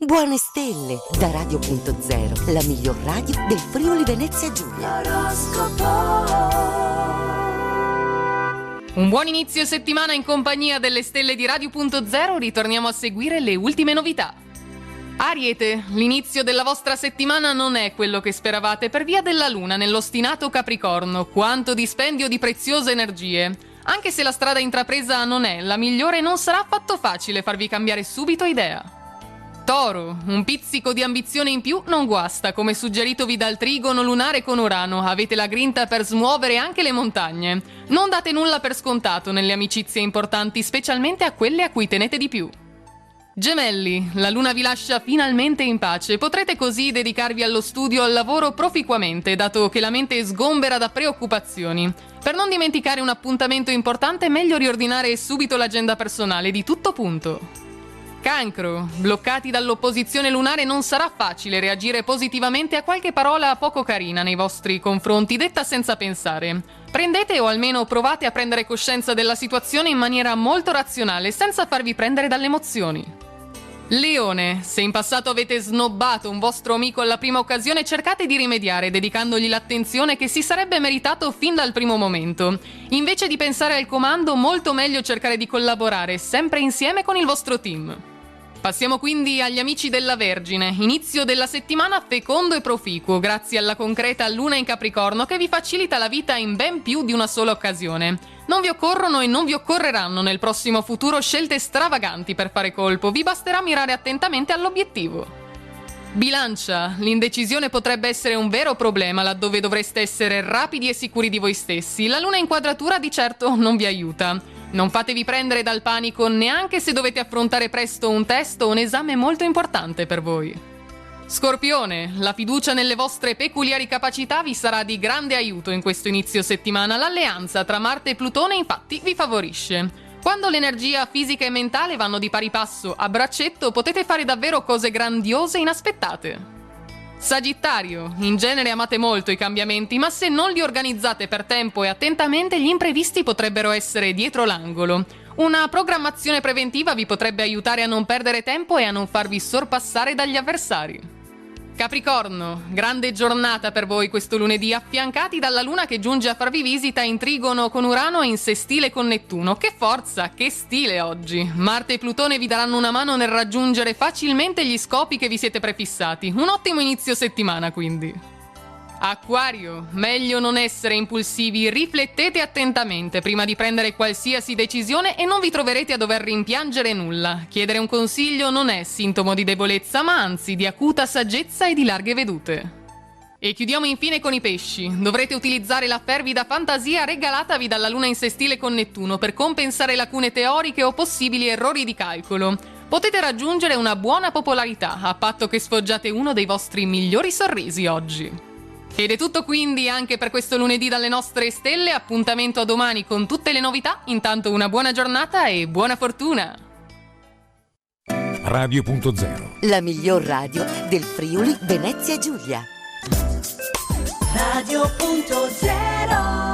Buone stelle da Radio.0, la miglior radio del Friuli Venezia Giulia. Un buon inizio settimana in compagnia delle stelle di Radio.0, ritorniamo a seguire le ultime novità. Ariete, l'inizio della vostra settimana non è quello che speravate per via della luna nell'ostinato Capricorno, quanto dispendio di preziose energie. Anche se la strada intrapresa non è la migliore, non sarà affatto facile farvi cambiare subito idea. Toro, un pizzico di ambizione in più non guasta, come suggeritovi dal trigono lunare con Urano, avete la grinta per smuovere anche le montagne. Non date nulla per scontato nelle amicizie importanti, specialmente a quelle a cui tenete di più. Gemelli, la luna vi lascia finalmente in pace, potrete così dedicarvi allo studio e al lavoro proficuamente, dato che la mente è sgombera da preoccupazioni. Per non dimenticare un appuntamento importante è meglio riordinare subito l'agenda personale di tutto punto. Cancro, bloccati dall'opposizione lunare non sarà facile reagire positivamente a qualche parola poco carina nei vostri confronti, detta senza pensare. Prendete o almeno provate a prendere coscienza della situazione in maniera molto razionale, senza farvi prendere dalle emozioni. Leone, se in passato avete snobbato un vostro amico alla prima occasione, cercate di rimediare dedicandogli l'attenzione che si sarebbe meritato fin dal primo momento. Invece di pensare al comando, molto meglio cercare di collaborare sempre insieme con il vostro team. Passiamo quindi agli amici della Vergine. Inizio della settimana fecondo e proficuo, grazie alla concreta luna in Capricorno che vi facilita la vita in ben più di una sola occasione. Non vi occorrono e non vi occorreranno nel prossimo futuro scelte stravaganti per fare colpo, vi basterà mirare attentamente all'obiettivo. Bilancia, l'indecisione potrebbe essere un vero problema laddove dovreste essere rapidi e sicuri di voi stessi. La luna in quadratura di certo non vi aiuta. Non fatevi prendere dal panico neanche se dovete affrontare presto un test o un esame molto importante per voi. Scorpione, la fiducia nelle vostre peculiari capacità vi sarà di grande aiuto in questo inizio settimana. L'alleanza tra Marte e Plutone infatti vi favorisce. Quando l'energia fisica e mentale vanno di pari passo a braccetto, potete fare davvero cose grandiose e inaspettate. Sagittario, in genere amate molto i cambiamenti, ma se non li organizzate per tempo e attentamente, gli imprevisti potrebbero essere dietro l'angolo. Una programmazione preventiva vi potrebbe aiutare a non perdere tempo e a non farvi sorpassare dagli avversari. Capricorno, grande giornata per voi questo lunedì, affiancati dalla luna che giunge a farvi visita in trigono con Urano e in sestile con Nettuno. Che forza, che stile oggi! Marte e Plutone vi daranno una mano nel raggiungere facilmente gli scopi che vi siete prefissati. Un ottimo inizio settimana, quindi. Acquario, meglio non essere impulsivi, riflettete attentamente prima di prendere qualsiasi decisione e non vi troverete a dover rimpiangere nulla. Chiedere un consiglio non è sintomo di debolezza, ma anzi di acuta saggezza e di larghe vedute. E chiudiamo infine con i pesci. Dovrete utilizzare la fervida fantasia regalatavi dalla luna in sestile con Nettuno per compensare lacune teoriche o possibili errori di calcolo. Potete raggiungere una buona popolarità, a patto che sfoggiate uno dei vostri migliori sorrisi oggi. Ed è tutto quindi anche per questo lunedì dalle nostre stelle. Appuntamento a domani con tutte le novità. Intanto una buona giornata e buona fortuna. Radio.0, la miglior radio del Friuli Venezia Giulia. Radio.0